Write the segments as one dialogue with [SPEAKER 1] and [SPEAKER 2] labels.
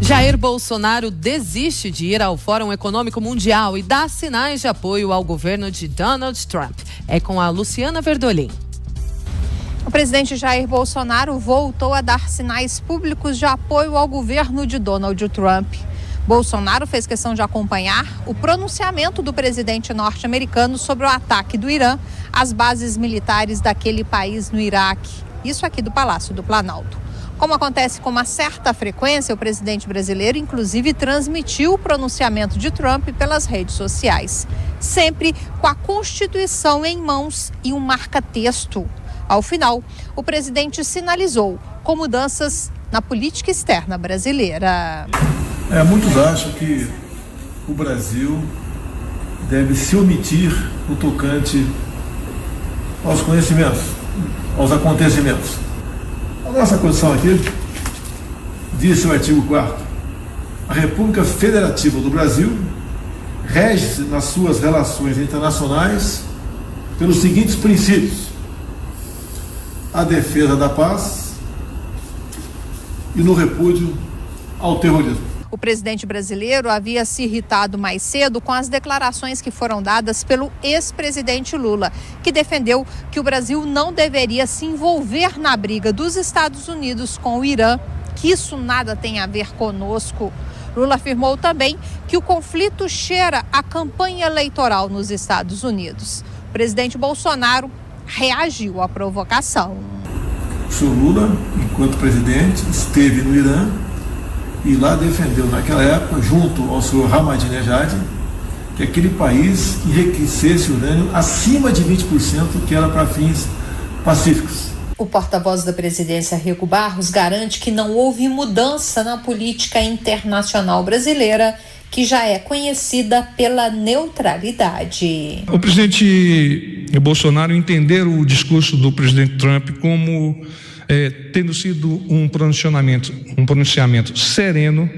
[SPEAKER 1] Jair Bolsonaro desiste de ir ao Fórum Econômico Mundial e dá sinais de apoio ao governo de Donald Trump. É com a Luciana Verdolim.
[SPEAKER 2] O presidente Jair Bolsonaro voltou a dar sinais públicos de apoio ao governo de Donald Trump. Bolsonaro fez questão de acompanhar o pronunciamento do presidente norte-americano sobre o ataque do Irã às bases militares daquele país no Iraque. Isso aqui do Palácio do Planalto. Como acontece com uma certa frequência, o presidente brasileiro, inclusive, transmitiu o pronunciamento de Trump pelas redes sociais, sempre com a Constituição em mãos e um marca-texto. Ao final, o presidente sinalizou com mudanças na política externa brasileira.
[SPEAKER 3] Muitos acham que o Brasil deve se omitir no tocante aos conhecimentos, aos acontecimentos. A nossa Constituição aqui diz no artigo 4º: a República Federativa do Brasil rege-se nas suas relações internacionais pelos seguintes princípios: a defesa da paz e no repúdio ao terrorismo.
[SPEAKER 2] O presidente brasileiro havia se irritado mais cedo com as declarações que foram dadas pelo ex-presidente Lula, que defendeu que o Brasil não deveria se envolver na briga dos Estados Unidos com o Irã, que isso nada tem a ver conosco. Lula afirmou também que o conflito cheira a campanha eleitoral nos Estados Unidos. O presidente Bolsonaro reagiu à provocação.
[SPEAKER 3] O senhor Lula, enquanto presidente, esteve no Irã e lá defendeu, naquela época, junto ao senhor Ahmadinejad, que aquele país enriquecesse urânio acima de 20%, que era para fins pacíficos.
[SPEAKER 2] O porta-voz da presidência, Rico Barros, garante que não houve mudança na política internacional brasileira, que já é conhecida pela neutralidade.
[SPEAKER 4] O presidente Bolsonaro entender o discurso do presidente Trump como tendo sido um pronunciamento sereno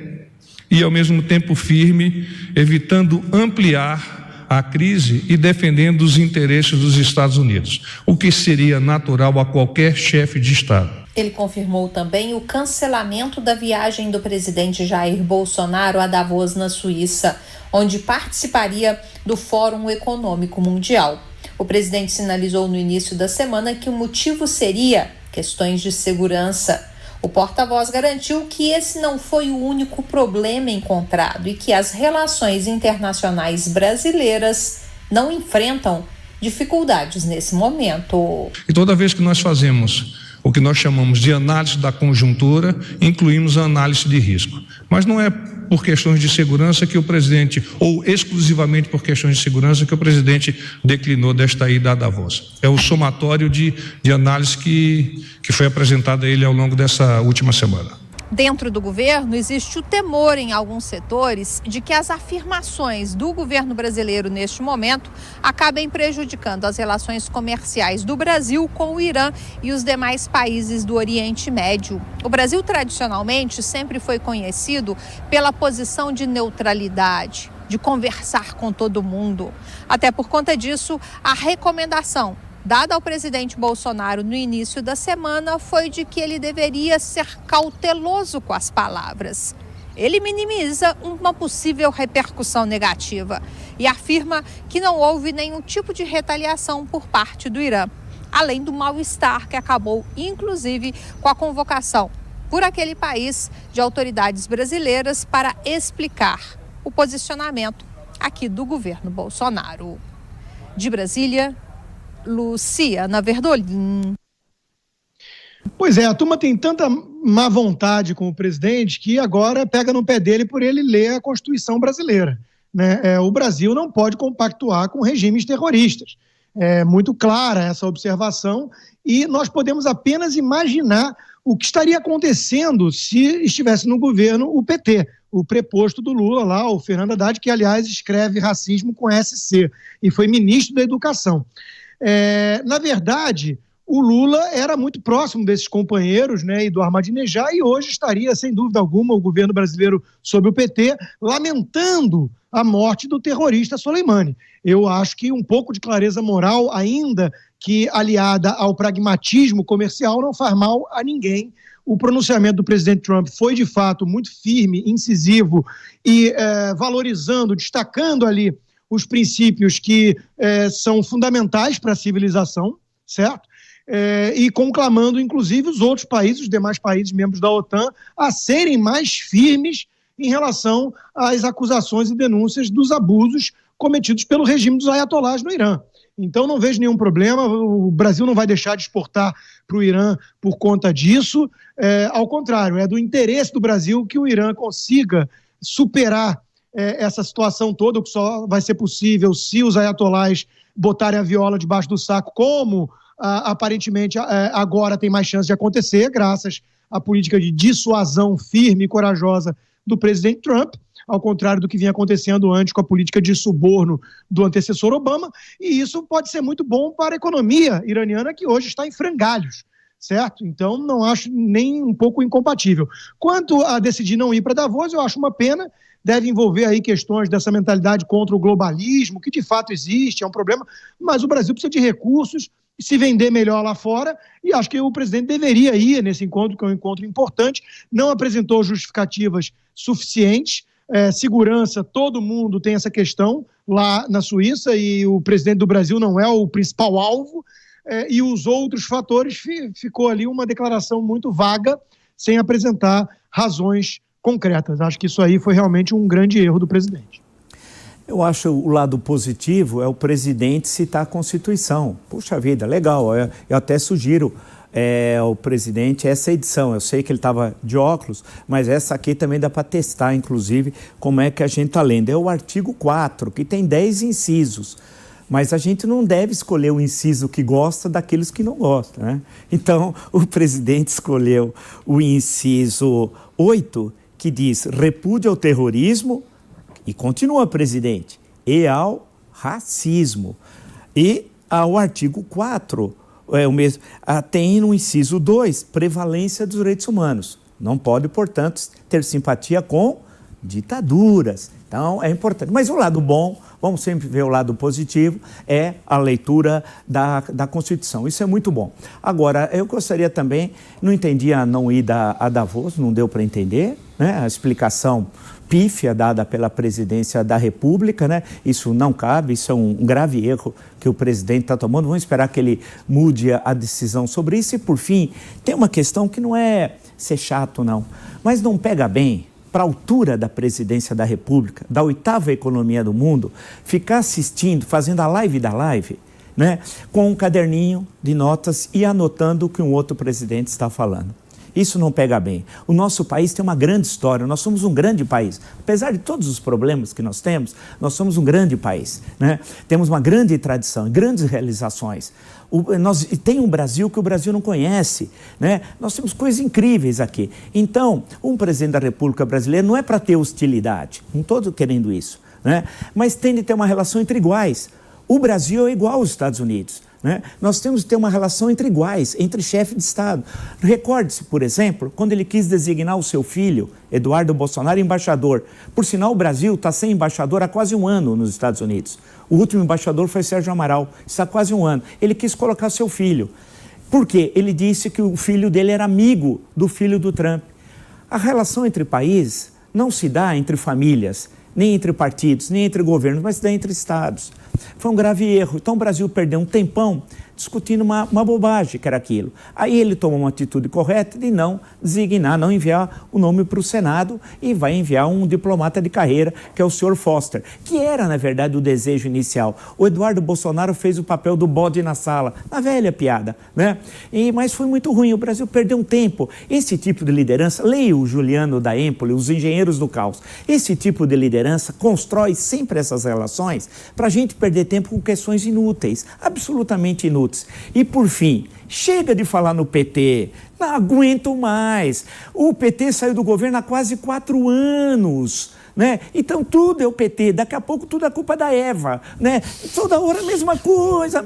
[SPEAKER 4] e ao mesmo tempo firme, evitando ampliar a crise e defendendo os interesses dos Estados Unidos, o que seria natural a qualquer chefe de Estado.
[SPEAKER 2] Ele confirmou também o cancelamento da viagem do presidente Jair Bolsonaro a Davos, na Suíça, onde participaria do Fórum Econômico Mundial. O presidente sinalizou no início da semana que o motivo seria questões de segurança. O porta-voz garantiu que esse não foi o único problema encontrado e que as relações internacionais brasileiras não enfrentam dificuldades nesse momento.
[SPEAKER 4] E toda vez que nós fazemos o que nós chamamos de análise da conjuntura, incluímos a análise de risco. Mas não é por questões de segurança que o presidente, ou exclusivamente por questões de segurança, que o presidente declinou desta ida a Davos. É o somatório de análise que foi apresentada a ele ao longo dessa última semana.
[SPEAKER 2] Dentro do governo, existe o temor em alguns setores de que as afirmações do governo brasileiro neste momento acabem prejudicando as relações comerciais do Brasil com o Irã e os demais países do Oriente Médio. O Brasil, tradicionalmente, sempre foi conhecido pela posição de neutralidade, de conversar com todo mundo. Até por conta disso, a recomendação dada ao presidente Bolsonaro no início da semana foi de que ele deveria ser cauteloso com as palavras. Ele minimiza uma possível repercussão negativa e afirma que não houve nenhum tipo de retaliação por parte do Irã, além do mal-estar que acabou, inclusive, com a convocação por aquele país de autoridades brasileiras para explicar o posicionamento aqui do governo Bolsonaro. De Brasília, Luciana Verdolim.
[SPEAKER 5] Pois é, a turma tem tanta má vontade com o presidente que agora pega no pé dele por ele ler a Constituição brasileira, né? O Brasil não pode compactuar com regimes terroristas. É muito clara essa observação e nós podemos apenas imaginar o que estaria acontecendo se estivesse no governo o PT, o preposto do Lula lá, o Fernando Haddad, que aliás escreve racismo com SC e foi ministro da Educação. Na verdade, o Lula era muito próximo desses companheiros, né, e do Ahmadinejad, e hoje estaria, sem dúvida alguma, o governo brasileiro sob o PT, lamentando a morte do terrorista Soleimani. Eu acho que um pouco de clareza moral, ainda que aliada ao pragmatismo comercial, não faz mal a ninguém. o pronunciamento do presidente Trump foi, de fato, muito firme, incisivo e valorizando, destacando ali os princípios que são fundamentais para a civilização, certo? E conclamando, inclusive, os outros países, os demais países membros da OTAN, a serem mais firmes em relação às acusações e denúncias dos abusos cometidos pelo regime dos ayatolás no Irã. Então, não vejo nenhum problema, o Brasil não vai deixar de exportar para o Irã por conta disso, ao contrário, é do interesse do Brasil que o Irã consiga superar essa situação toda, o que só vai ser possível se os ayatolás botarem a viola debaixo do saco, como aparentemente agora tem mais chance de acontecer, graças à política de dissuasão firme e corajosa do presidente Trump, ao contrário do que vinha acontecendo antes com a política de suborno do antecessor Obama, e isso pode ser muito bom para a economia iraniana, que hoje está em frangalhos, certo? Então, não acho nem um pouco incompatível. Quanto a decidir não ir para Davos, eu acho uma pena, deve envolver aí questões dessa mentalidade contra o globalismo, que de fato existe, é um problema, mas o Brasil precisa de recursos, se vender melhor lá fora, e acho que o presidente deveria ir nesse encontro, que é um encontro importante, não apresentou justificativas suficientes, segurança, todo mundo tem essa questão lá na Suíça, e o presidente do Brasil não é o principal alvo, e os outros fatores, ficou ali uma declaração muito vaga, sem apresentar razões concretas. Acho que isso aí foi realmente um grande erro do presidente.
[SPEAKER 6] Eu acho o lado positivo é o presidente citar a Constituição. Puxa vida, legal, eu até sugiro o presidente essa edição. Eu sei que ele estava de óculos, mas essa aqui também dá para testar, inclusive, como é que a gente está lendo. É o artigo 4, que tem 10 incisos, mas a gente não deve escolher o inciso que gosta daqueles que não gostam, né? Então, o presidente escolheu o inciso 8, que diz repúdio ao terrorismo, e continua, presidente, e ao racismo. E ao artigo 4, o mesmo, tem no inciso 2, prevalência dos direitos humanos. Não pode, portanto, ter simpatia com ditaduras. Então, é importante. Mas o lado bom, vamos sempre ver o lado positivo, é a leitura da Constituição. Isso é muito bom. Agora, eu gostaria também, não entendi a não ida a Davos, não deu para entender, né? A explicação pífia dada pela presidência da República, né? Isso não cabe, isso é um grave erro que o presidente está tomando. Vamos esperar que ele mude a decisão sobre isso. E, por fim, tem uma questão que não é ser chato, não, mas não pega bem para a altura da presidência da República, da 8ª economia do mundo, ficar assistindo, fazendo a live da live, né? Com um caderninho de notas e anotando o que um outro presidente está falando. Isso não pega bem. O nosso país tem uma grande história, nós somos um grande país. Apesar de todos os problemas que nós somos um grande país, né? Temos uma grande tradição, grandes realizações. Tem um Brasil que o Brasil não conhece, né? Nós temos coisas incríveis aqui. Então, um presidente da República Brasileira não é para ter hostilidade, não estou querendo isso, né? Mas tem de ter uma relação entre iguais. O Brasil é igual aos Estados Unidos, né? Nós temos que ter uma relação entre iguais, entre chefe de Estado. Recorde-se, por exemplo, quando ele quis designar o seu filho, Eduardo Bolsonaro, embaixador. Por sinal, o Brasil está sem embaixador há quase um ano nos Estados Unidos. O último embaixador foi Sérgio Amaral, está há quase um ano. Ele quis colocar seu filho. Por quê? Ele disse que o filho dele era amigo do filho do Trump. A relação entre países não se dá entre famílias, nem entre partidos, nem entre governos, mas se dá entre estados. Foi um grave erro. Então o Brasil perdeu um tempão discutindo uma bobagem que era aquilo. Aí ele tomou uma atitude correta de não designar, não enviar o nome para o Senado e vai enviar um diplomata de carreira, que é o senhor Foster, que era, na verdade, o desejo inicial. O Eduardo Bolsonaro fez o papel do bode na sala, na velha piada, né? Mas foi muito ruim, o Brasil perdeu um tempo. Esse tipo de liderança, leia o Juliano da Empoli, os engenheiros do caos, esse tipo de liderança constrói sempre essas relações para a gente perder tempo com questões inúteis, absolutamente inúteis. E, por fim, chega de falar no PT, não aguento mais. O PT saiu do governo há quase 4 anos, né? Então tudo é o PT, daqui a pouco tudo é culpa da Eva, né? Toda hora a mesma coisa,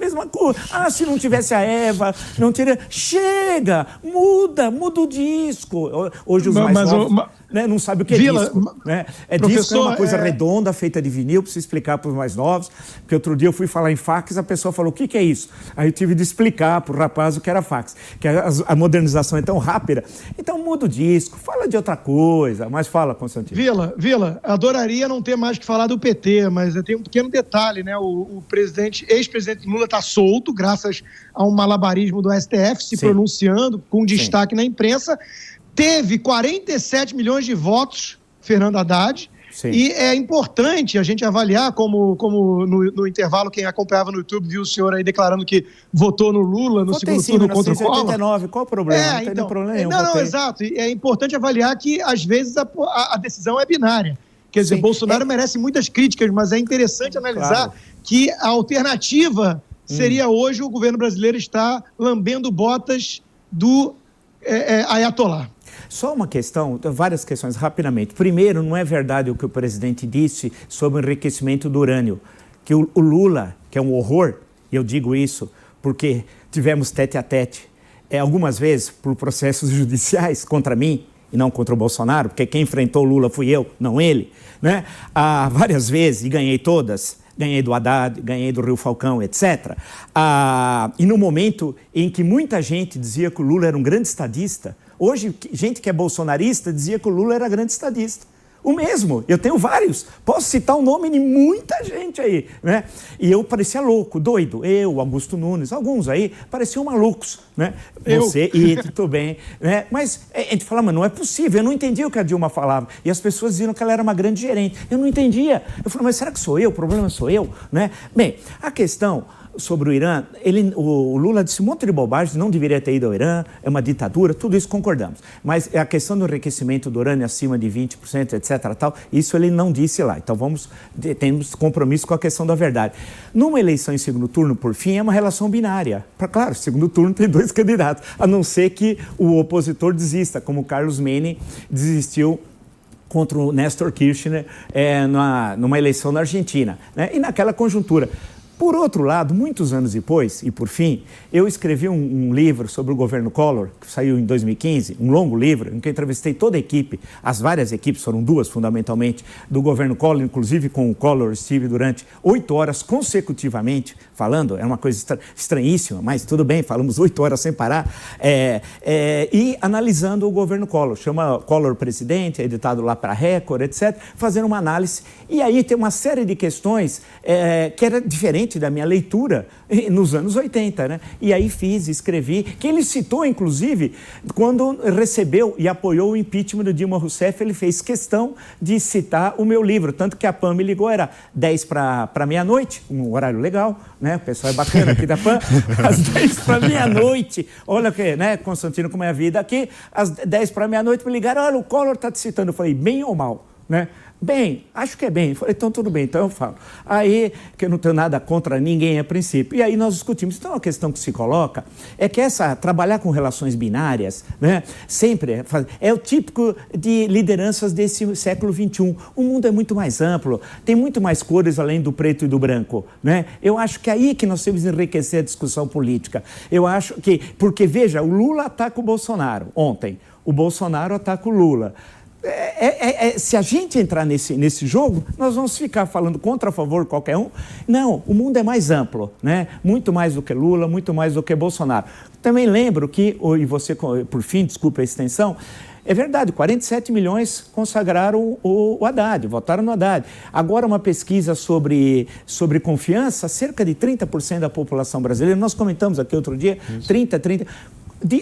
[SPEAKER 6] Ah, se não tivesse a Eva, não teria... Chega, muda o disco. Hoje os mais novos... né, não sabe o que é disco, né? Disco é uma coisa redonda, feita de vinil, preciso explicar para os mais novos, porque outro dia eu fui falar em fax, a pessoa falou, o que é isso? Aí eu tive de explicar para o rapaz caso que era fax, que a modernização é tão rápida. Então muda o disco, fala de outra coisa, mas fala, Constantino.
[SPEAKER 5] Vila, adoraria não ter mais que falar do PT, mas tem um pequeno detalhe, né? O ex-presidente Lula está solto, graças a um malabarismo do STF, se pronunciando com destaque na imprensa. Teve 47 milhões de votos, Fernando Haddad. Sim. E é importante a gente avaliar, como no intervalo, quem acompanhava no YouTube viu o senhor aí declarando que votou no Lula no segundo turno contra o Collor.
[SPEAKER 6] Qual o problema? Não tem problema.
[SPEAKER 5] Não, exato. E é importante avaliar que, às vezes, a decisão é binária. Quer dizer, Bolsonaro merece muitas críticas, mas é interessante analisar que a alternativa seria hoje o governo brasileiro estar lambendo botas do Ayatollah.
[SPEAKER 6] Só uma questão, várias questões rapidamente. Primeiro, não é verdade o que o presidente disse sobre o enriquecimento do urânio. Que o Lula, que é um horror, e eu digo isso porque tivemos tete-a-tete, algumas vezes por processos judiciais contra mim, e não contra o Bolsonaro, porque quem enfrentou o Lula fui eu, não ele, né? Várias vezes, e ganhei todas. Ganhei do Haddad, ganhei do Rio Falcão, etc. E no momento em que muita gente dizia que o Lula era um grande estadista, hoje, gente que é bolsonarista dizia que o Lula era grande estadista. O mesmo, eu tenho vários. Posso citar o nome de muita gente aí, né? E eu parecia louco, doido. Eu, Augusto Nunes, alguns aí pareciam malucos, né? Você, tudo bem, né? Mas a gente fala, mas não é possível. Eu não entendia o que a Dilma falava. E as pessoas diziam que ela era uma grande gerente. Eu não entendia. Eu falei, mas será que sou eu? O problema sou eu, né? Bem, a questão sobre o Irã, o Lula disse um monte de bobagens, não deveria ter ido ao Irã, é uma ditadura, tudo isso concordamos. Mas a questão do enriquecimento do urânio acima de 20%, etc., tal, isso ele não disse lá. Então temos compromisso com a questão da verdade. Numa eleição em segundo turno, por fim, é uma relação binária. Claro, segundo turno tem 2 candidatos, a não ser que o opositor desista, como o Carlos Menem desistiu contra o Néstor Kirchner numa eleição na Argentina, né? E naquela conjuntura. Por outro lado, muitos anos depois, e por fim, eu escrevi um livro sobre o governo Collor, que saiu em 2015, um longo livro, em que eu entrevistei toda a equipe, as várias equipes, foram 2 fundamentalmente, do governo Collor, inclusive com o Collor estive durante 8 horas consecutivamente falando, era uma coisa estranhíssima, mas tudo bem, falamos 8 horas sem parar, e analisando o governo Collor, chama Collor Presidente, é editado lá para a Record, etc., fazendo uma análise, e aí tem uma série de questões que era diferente da minha leitura nos anos 80, né? E aí escrevi, que ele citou, inclusive, quando recebeu e apoiou o impeachment do Dilma Rousseff, ele fez questão de citar o meu livro, tanto que a PAN me ligou, era 10 para meia-noite, um horário legal, né? O pessoal é bacana aqui da PAN, às 10 para meia-noite, olha que, né, Constantino, como é a vida aqui, às 10 para meia-noite me ligaram, olha, o Collor está te citando, eu falei, bem ou mal, né? Bem, acho que é bem. Eu falei, então tudo bem, então eu falo. Aí, que eu não tenho nada contra ninguém a princípio. E aí nós discutimos. Então a questão que se coloca é que trabalhar com relações binárias, né, sempre é o típico de lideranças desse século XXI. O mundo é muito mais amplo, tem muito mais cores além do preto e do branco, né? Eu acho que é aí que nós temos que enriquecer a discussão política. Eu acho que, porque veja, o Lula ataca o Bolsonaro ontem, o Bolsonaro ataca o Lula. Se a gente entrar nesse jogo, nós vamos ficar falando contra, a favor, qualquer um. Não, o mundo é mais amplo, né? Muito mais do que Lula, muito mais do que Bolsonaro. Também lembro que, e você, por fim, desculpe a extensão, é verdade, 47 milhões consagraram o Haddad, votaram no Haddad. Agora, uma pesquisa sobre confiança, cerca de 30% da população brasileira, nós comentamos aqui outro dia, 30%,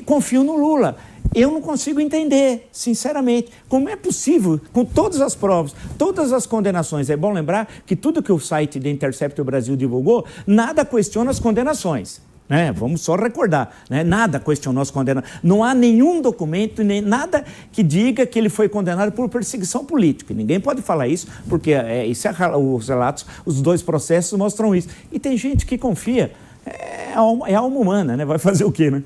[SPEAKER 6] confiam no Lula. Eu não consigo entender, sinceramente, como é possível, com todas as provas, todas as condenações. É bom lembrar que tudo que o site da Intercept Brasil divulgou, nada questiona as condenações. Né? Vamos só recordar, né? Nada questionou as condenações. Não há nenhum documento, nem nada que diga que ele foi condenado por perseguição política. Ninguém pode falar isso, porque os relatos, os 2 processos mostram isso. E tem gente que confia. É a alma humana, né? Vai fazer o quê, né?